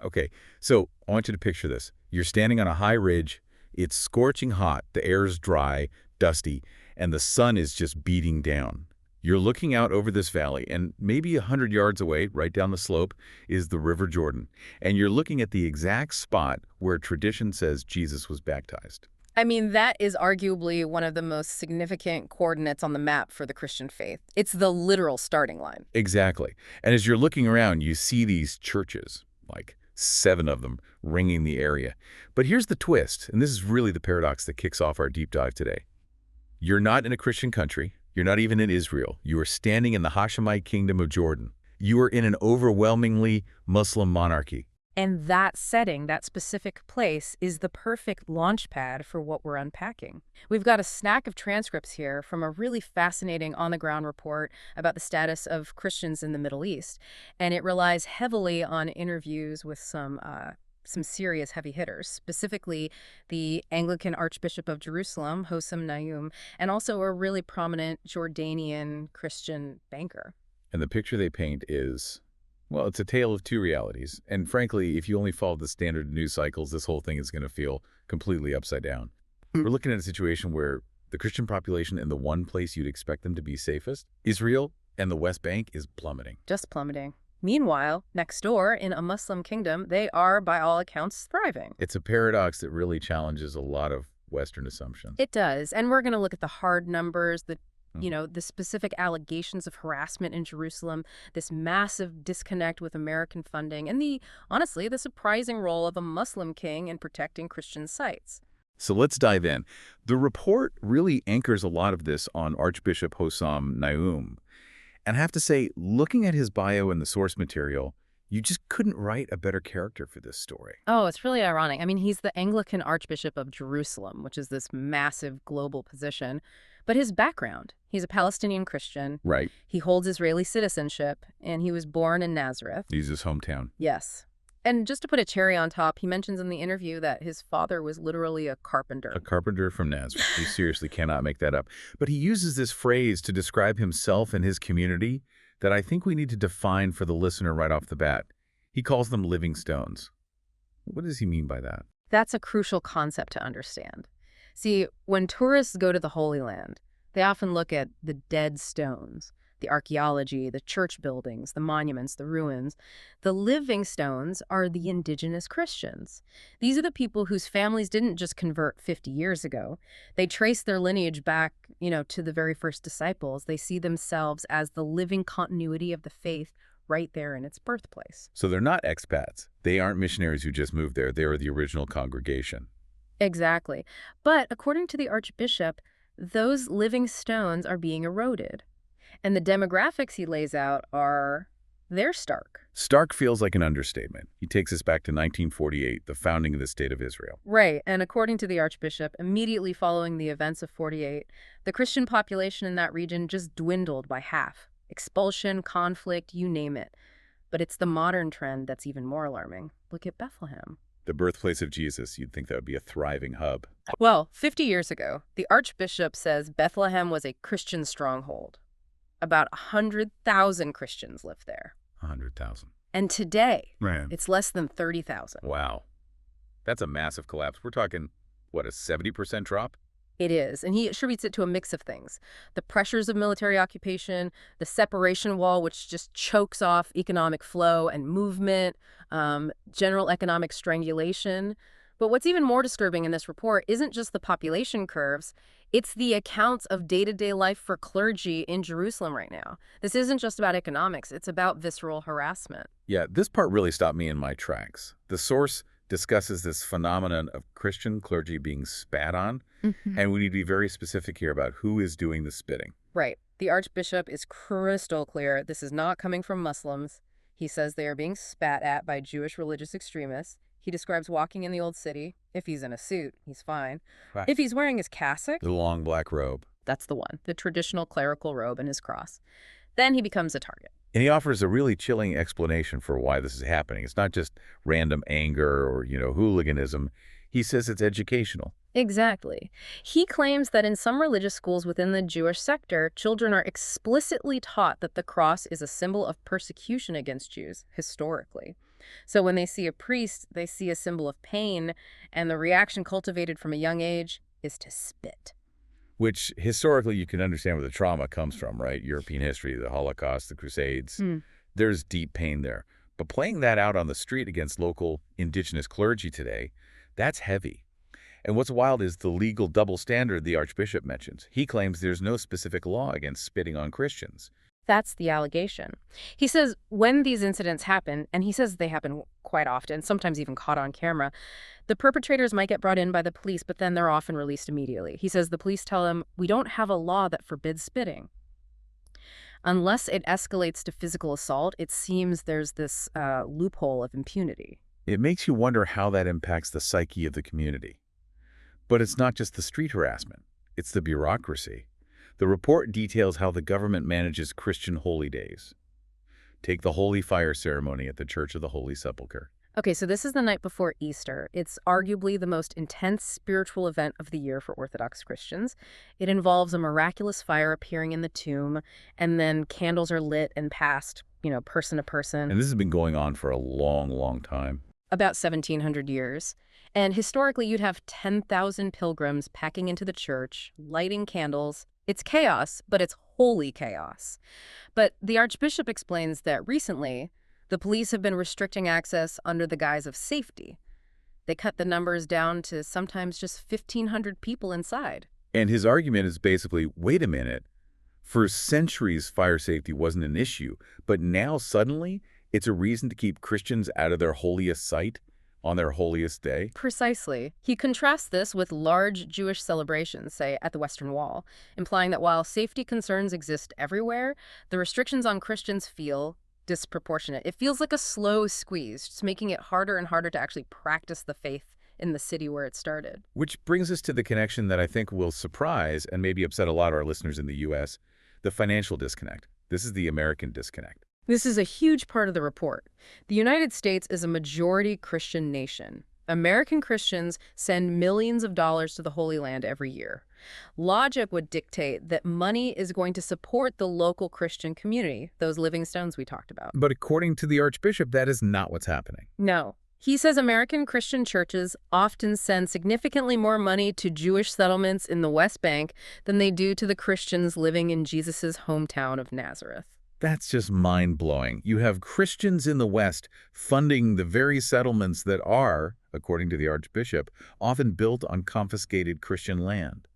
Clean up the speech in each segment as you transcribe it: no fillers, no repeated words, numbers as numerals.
Okay, so I want you to picture this. You're standing on a high ridge. It's scorching hot. The air's dry, dusty, and the sun is just beating down. You're looking out over this valley, and maybe 100 yards away, right down the slope, is the River Jordan. And you're looking at the exact spot where tradition says Jesus was baptized. I mean, that is arguably one of the most significant coordinates on the map for the Christian faith. It's the literal starting line. Exactly. And as you're looking around, you see these churches, like 7 of them, ringing the area. But here's the twist, and this is really the paradox that kicks off our deep dive today. You're not in a Christian country. You're not even in Israel. You are standing in the Hashemite kingdom of Jordan. You are in an overwhelmingly Muslim monarchy. And that setting, that specific place, is the perfect launch pad for what we're unpacking. We've got a snack of transcripts here from a really fascinating on-the-ground report about the status of Christians in the Middle East, and it relies heavily on interviews with some serious heavy hitters, specifically the Anglican Archbishop of Jerusalem, Hossam Nayoum, and also a really prominent Jordanian Christian banker. And the picture they paint is, well, it's a tale of 2 realities. And frankly, if you only follow the standard news cycles, this whole thing is going to feel completely upside down. We're looking at a situation where the Christian population in the one place you'd expect them to be safest, Israel and the West Bank, is plummeting. Just plummeting. Meanwhile, next door, in a Muslim kingdom, they are, by all accounts, thriving. It's a paradox that really challenges a lot of Western assumptions. It does. And we're going to look at the hard numbers, the specific allegations of harassment in Jerusalem, this massive disconnect with American funding, and honestly, the surprising role of a Muslim king in protecting Christian sites. So let's dive in. The report really anchors a lot of this on Archbishop Hossam Nayoum. And I have to say, looking at his bio and the source material, you just couldn't write a better character for this story. Oh, it's really ironic. I mean, he's the Anglican Archbishop of Jerusalem, which is this massive global position. But his background, he's a Palestinian Christian. Right. He holds Israeli citizenship, and he was born in Nazareth. He's his hometown. Yes. And just to put a cherry on top, he mentions in the interview that his father was literally a carpenter. A carpenter from Nazareth. He seriously cannot make that up. But he uses this phrase to describe himself and his community that I think we need to define for the listener right off the bat. He calls them living stones. What does he mean by that? That's a crucial concept to understand. See, when tourists go to the Holy Land, they often look at the dead stones, the archaeology, the church buildings, the monuments, the ruins. The living stones are the indigenous Christians. These are the people whose families didn't just convert 50 years ago. They trace their lineage back, to the very first disciples. They see themselves as the living continuity of the faith right there in its birthplace. So they're not expats. They aren't missionaries who just moved there. They are the original congregation. Exactly. But according to the Archbishop, those living stones are being eroded. And the demographics he lays out they're stark. Stark feels like an understatement. He takes us back to 1948, the founding of the State of Israel. Right. And according to the Archbishop, immediately following the events of 48, the Christian population in that region just dwindled by half. Expulsion, conflict, you name it. But it's the modern trend that's even more alarming. Look at Bethlehem. The birthplace of Jesus, you'd think that would be a thriving hub. Well, 50 years ago, the Archbishop says Bethlehem was a Christian stronghold. About 100,000 Christians lived there. 100,000. And today, Man. It's less than 30,000. Wow. That's a massive collapse. We're talking, what, a 70% drop? It is, and he attributes it to a mix of things. The pressures of military occupation, the separation wall, which just chokes off economic flow and movement, general economic strangulation. But what's even more disturbing in this report isn't just the population curves, it's the accounts of day-to-day life for clergy in Jerusalem right now. This isn't just about economics, it's about visceral harassment. Yeah, this part really stopped me in my tracks. The source discusses this phenomenon of Christian clergy being spat on, and we need to be very specific here about who is doing the spitting. Right. The Archbishop is crystal clear. This is not coming from Muslims. He says they are being spat at by Jewish religious extremists. He describes walking in the Old City. If he's in a suit, he's fine. Right. If he's wearing his cassock, The long black robe. that's the one, the traditional clerical robe and his cross. Then he becomes a target. And he offers a really chilling explanation for why this is happening. It's not just random anger or, hooliganism. He says it's educational. Exactly. He claims that in some religious schools within the Jewish sector, children are explicitly taught that the cross is a symbol of persecution against Jews, historically. So when they see a priest, they see a symbol of pain, and the reaction cultivated from a young age is to spit. Which historically you can understand where the trauma comes from, right? European history, the Holocaust, the Crusades. Hmm. There's deep pain there. But playing that out on the street against local indigenous clergy today, that's heavy. And what's wild is the legal double standard the Archbishop mentions. He claims there's no specific law against spitting on Christians. That's the allegation. He says when these incidents happen, and he says they happen quite often, sometimes even caught on camera, the perpetrators might get brought in by the police, but then they're often released immediately. He says the police tell him, "We don't have a law that forbids spitting." Unless it escalates to physical assault, it seems there's this loophole of impunity. It makes you wonder how that impacts the psyche of the community. But it's not just the street harassment. It's the bureaucracy. The report details how the government manages Christian holy days. Take the Holy Fire ceremony at the Church of the Holy Sepulchre. Okay, so this is the night before Easter. It's arguably the most intense spiritual event of the year for Orthodox Christians. It involves a miraculous fire appearing in the tomb, and then candles are lit and passed, person to person. And this has been going on for a long, long time. About 1,700 years. And historically, you'd have 10,000 pilgrims packing into the church, lighting candles. It's chaos, but it's holy chaos. But the Archbishop explains that recently, the police have been restricting access under the guise of safety. They cut the numbers down to sometimes just 1,500 people inside. And his argument is basically, wait a minute, for centuries fire safety wasn't an issue, but now suddenly it's a reason to keep Christians out of their holiest site on their holiest day? Precisely. He contrasts this with large Jewish celebrations, say, at the Western Wall, implying that while safety concerns exist everywhere, the restrictions on Christians feel disproportionate. It feels like a slow squeeze, just making it harder and harder to actually practice the faith in the city where it started. Which brings us to the connection that I think will surprise and maybe upset a lot of our listeners in the U.S., the financial disconnect. This is the American disconnect. This is a huge part of the report. The United States is a majority Christian nation. American Christians send millions of dollars to the Holy Land every year. Logic would dictate that money is going to support the local Christian community, those living stones we talked about. But according to the Archbishop, that is not what's happening. No. He says American Christian churches often send significantly more money to Jewish settlements in the West Bank than they do to the Christians living in Jesus' hometown of Nazareth. That's just mind-blowing. You have Christians in the West funding the very settlements that are, according to the Archbishop, often built on confiscated Christian land.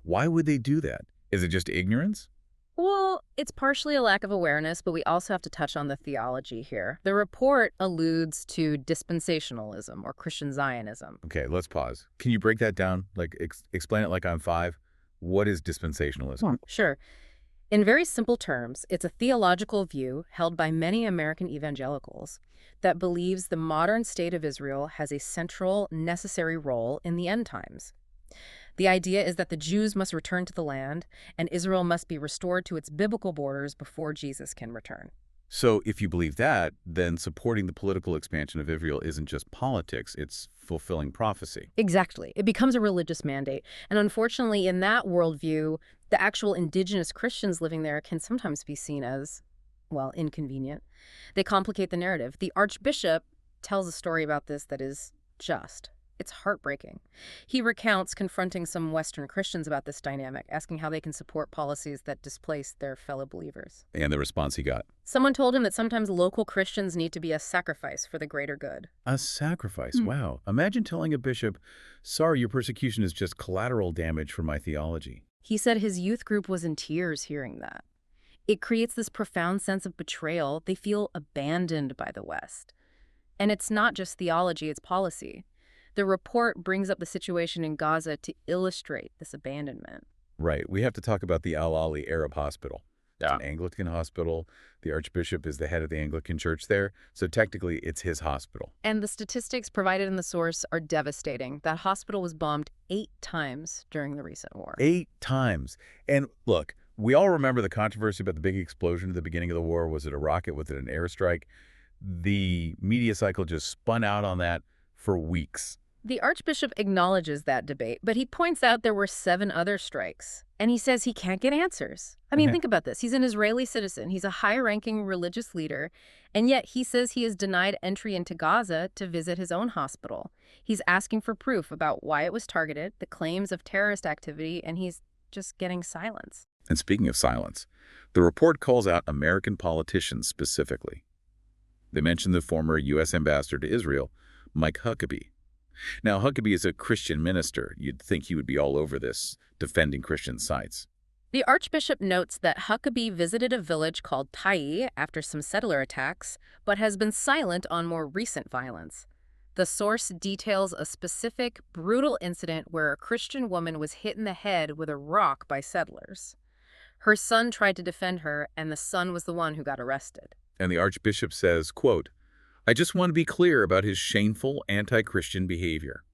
Why would they do that? Is it just ignorance? Well, it's partially a lack of awareness, but we also have to touch on the theology here. The report alludes to dispensationalism or Christian Zionism. Okay, let's pause. Can you break that down? Explain it like I'm 5. What is dispensationalism? Sure. In very simple terms, it's a theological view held by many American evangelicals that believes the modern state of Israel has a central, necessary role in the end times. The idea is that the Jews must return to the land, and Israel must be restored to its biblical borders before Jesus can return. So if you believe that, then supporting the political expansion of Israel isn't just politics, it's fulfilling prophecy. Exactly. It becomes a religious mandate. And unfortunately, in that worldview, the actual indigenous Christians living there can sometimes be seen as, well, inconvenient. They complicate the narrative. The Archbishop tells a story about this that is just. It's heartbreaking. He recounts confronting some Western Christians about this dynamic, asking how they can support policies that displace their fellow believers. And the response he got? Someone told him that sometimes local Christians need to be a sacrifice for the greater good. A sacrifice? Wow. Imagine telling a bishop, sorry, your persecution is just collateral damage for my theology. He said his youth group was in tears hearing that. It creates this profound sense of betrayal. They feel abandoned by the West. And it's not just theology, it's policy. The report brings up the situation in Gaza to illustrate this abandonment. Right. We have to talk about the Al-Ali Arab Hospital. It's an Anglican hospital. The Archbishop is the head of the Anglican Church there, so technically it's his hospital. And the statistics provided in the source are devastating. That hospital was bombed 8 times during the recent war. 8 times. And look, we all remember the controversy about the big explosion at the beginning of the war. Was it a rocket? Was it an airstrike? The media cycle just spun out on that for weeks. The Archbishop acknowledges that debate, but he points out there were 7 other strikes. And he says he can't get answers. I mean, think about this. He's an Israeli citizen. He's a high-ranking religious leader. And yet he says he is denied entry into Gaza to visit his own hospital. He's asking for proof about why it was targeted, the claims of terrorist activity, and he's just getting silence. And speaking of silence, the report calls out American politicians specifically. They mention the former U.S. ambassador to Israel, Mike Huckabee. Now, Huckabee is a Christian minister. You'd think he would be all over this, defending Christian sites. The Archbishop notes that Huckabee visited a village called Tai after some settler attacks, but has been silent on more recent violence. The source details a specific, brutal incident where a Christian woman was hit in the head with a rock by settlers. Her son tried to defend her, and the son was the one who got arrested. And the Archbishop says, quote, "I just want to be clear about his shameful anti-Christian behavior."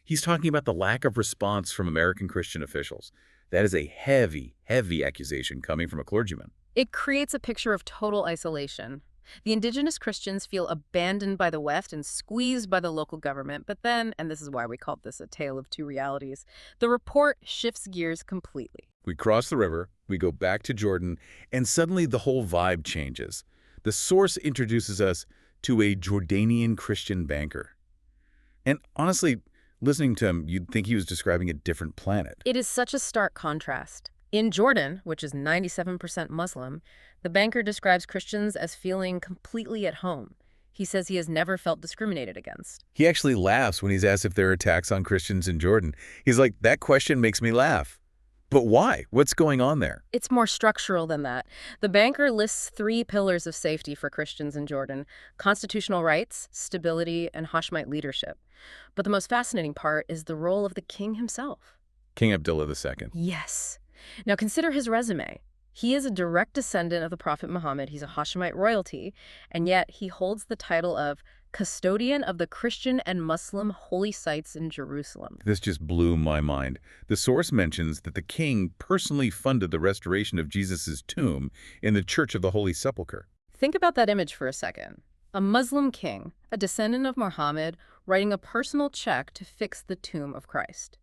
He's talking about the lack of response from American Christian officials. That is a heavy, heavy accusation coming from a clergyman. It creates a picture of total isolation. The indigenous Christians feel abandoned by the West and squeezed by the local government. But then, and this is why we called this a tale of two realities, the report shifts gears completely. We cross the river, we go back to Jordan, and suddenly the whole vibe changes. The source introduces us to a Jordanian Christian banker. And honestly, listening to him, you'd think he was describing a different planet. It is such a stark contrast. In Jordan, which is 97% Muslim, the banker describes Christians as feeling completely at home. He says he has never felt discriminated against. He actually laughs when he's asked if there are attacks on Christians in Jordan. He's like, that question makes me laugh. But why? What's going on there? It's more structural than that. The banker lists 3 pillars of safety for Christians in Jordan: constitutional rights, stability, and Hashemite leadership. But the most fascinating part is the role of the king himself. King Abdullah II. Yes. Now consider his resume. He is a direct descendant of the Prophet Muhammad. He's a Hashemite royalty, and yet he holds the title of custodian of the Christian and Muslim holy sites in Jerusalem. This just blew my mind. The source mentions that the king personally funded the restoration of Jesus' tomb in the Church of the Holy Sepulchre. Think about that image for a second. A Muslim king, a descendant of Muhammad, writing a personal check to fix the tomb of Christ.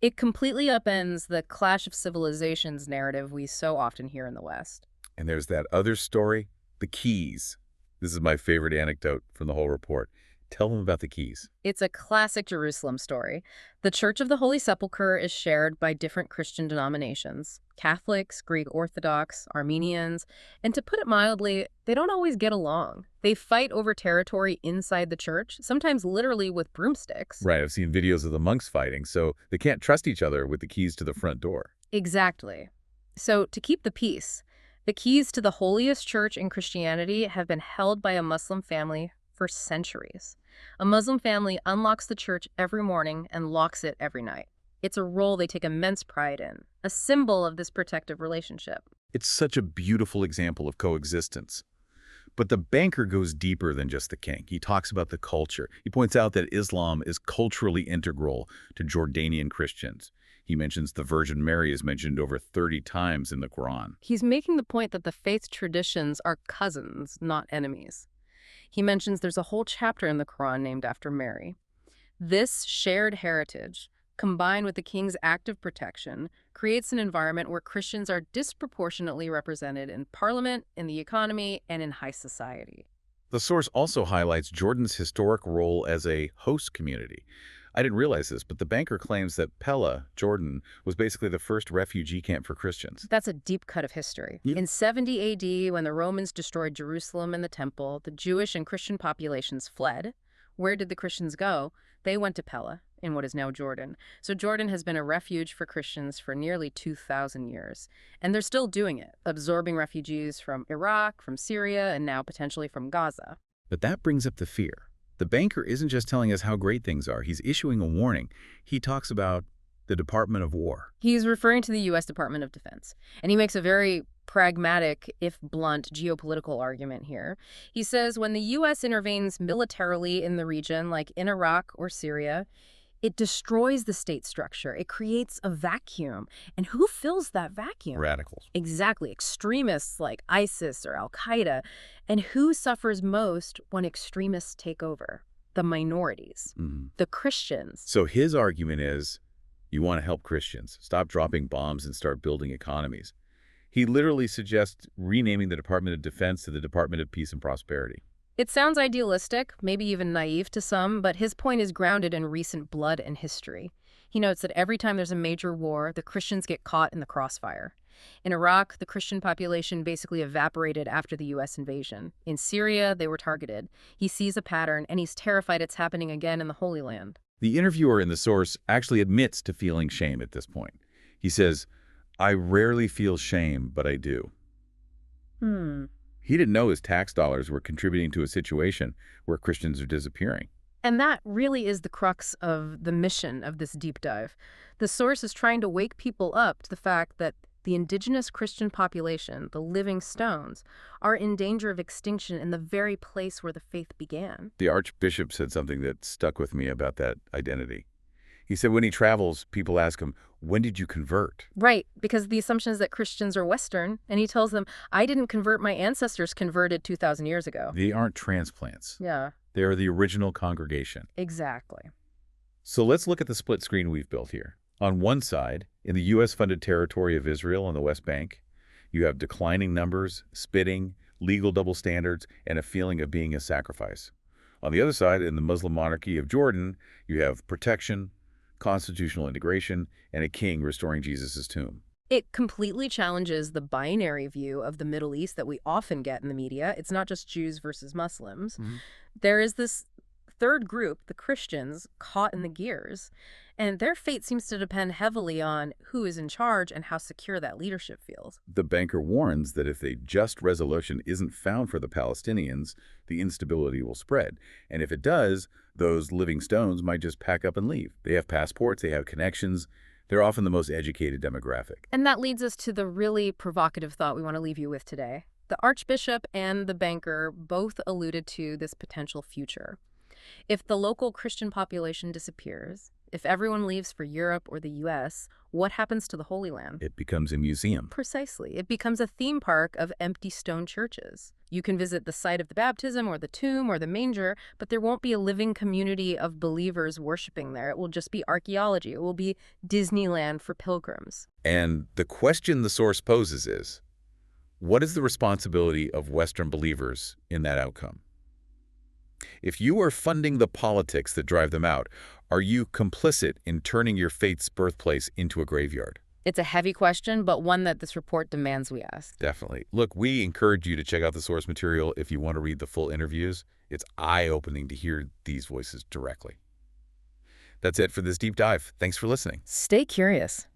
It completely upends the clash of civilizations narrative we so often hear in the West. And there's that other story, the keys. This is my favorite anecdote from the whole report. Tell them about the keys. It's a classic Jerusalem story. The Church of the Holy Sepulchre is shared by different Christian denominations: Catholics, Greek Orthodox, Armenians, and to put it mildly, they don't always get along. They fight over territory inside the church, sometimes literally with broomsticks. Right, I've seen videos of the monks fighting, so they can't trust each other with the keys to the front door. Exactly. So to keep the peace, the keys to the holiest church in Christianity have been held by a Muslim family for centuries. A Muslim family unlocks the church every morning and locks it every night. It's a role they take immense pride in, a symbol of this protective relationship. It's such a beautiful example of coexistence. But the banker goes deeper than just the king. He talks about the culture. He points out that Islam is culturally integral to Jordanian Christians. He mentions the Virgin Mary is mentioned over 30 times in the Quran. He's making the point that the faith traditions are cousins, not enemies. He mentions there's a whole chapter in the Quran named after Mary. This shared heritage, combined with the king's active protection, creates an environment where Christians are disproportionately represented in parliament, in the economy, and in high society. The source also highlights Jordan's historic role as a host community. I didn't realize this, but the banker claims that Pella, Jordan, was basically the first refugee camp for Christians. That's a deep cut of history. Yeah. In 70 A.D., when the Romans destroyed Jerusalem and the temple, the Jewish and Christian populations fled. Where did the Christians go? They went to Pella, in what is now Jordan. So Jordan has been a refuge for Christians for nearly 2,000 years. And they're still doing it, absorbing refugees from Iraq, from Syria, and now potentially from Gaza. But that brings up the fear. The banker isn't just telling us how great things are. He's issuing a warning. He talks about the Department of War. He's referring to the U.S. Department of Defense. And he makes a very pragmatic, if blunt, geopolitical argument here. He says when the U.S. intervenes militarily in the region, like in Iraq or Syria, it destroys the state structure. It creates a vacuum. And who fills that vacuum? Radicals. Exactly. Extremists like ISIS or Al-Qaeda. And who suffers most when extremists take over? the minorities, the Christians. So his argument is, you want to help Christians. Stop dropping bombs and start building economies. He literally suggests renaming the Department of Defense to the Department of Peace and Prosperity. It sounds idealistic, maybe even naive to some, but his point is grounded in recent blood and history. He notes that every time there's a major war, the Christians get caught in the crossfire. In Iraq, the Christian population basically evaporated after the U.S. invasion. In Syria, they were targeted. He sees a pattern, and he's terrified it's happening again in the Holy Land. The interviewer in the source actually admits to feeling shame at this point. He says, "I rarely feel shame, but I do." He didn't know his tax dollars were contributing to a situation where Christians are disappearing. And that really is the crux of the mission of this deep dive. The source is trying to wake people up to the fact that the indigenous Christian population, the living stones, are in danger of extinction in the very place where the faith began. The Archbishop said something that stuck with me about that identity. He said when he travels, people ask him, "When did you convert?" Right, because the assumption is that Christians are Western, and he tells them, I didn't convert, my ancestors converted 2,000 years ago. They aren't transplants. Yeah. They are the original congregation. Exactly. So let's look at the split screen we've built here. On one side, in the U.S.-funded territory of Israel on the West Bank, you have declining numbers, spitting, legal double standards, and a feeling of being a sacrifice. On the other side, in the Muslim monarchy of Jordan, you have protection, constitutional integration, and a king restoring Jesus' tomb. It completely challenges the binary view of the Middle East that we often get in the media. It's not just Jews versus Muslims. There is this third group, the Christians, caught in the gears, and their fate seems to depend heavily on who is in charge and how secure that leadership feels. The banker warns that if a just resolution isn't found for the Palestinians, the instability will spread. And if it does, those living stones might just pack up and leave. They have passports, they have connections. They're often the most educated demographic. And that leads us to the really provocative thought we want to leave you with today. The Archbishop and the banker both alluded to this potential future. If the local Christian population disappears, if everyone leaves for Europe or the U.S., what happens to the Holy Land? It becomes a museum. Precisely. It becomes a theme park of empty stone churches. You can visit the site of the baptism or the tomb or the manger, but there won't be a living community of believers worshiping there. It will just be archaeology. It will be Disneyland for pilgrims. And the question the source poses is, what is the responsibility of Western believers in that outcome? If you are funding the politics that drive them out, are you complicit in turning your faith's birthplace into a graveyard? It's a heavy question, but one that this report demands we ask. Definitely. Look, we encourage you to check out the source material if you want to read the full interviews. It's eye-opening to hear these voices directly. That's it for this deep dive. Thanks for listening. Stay curious.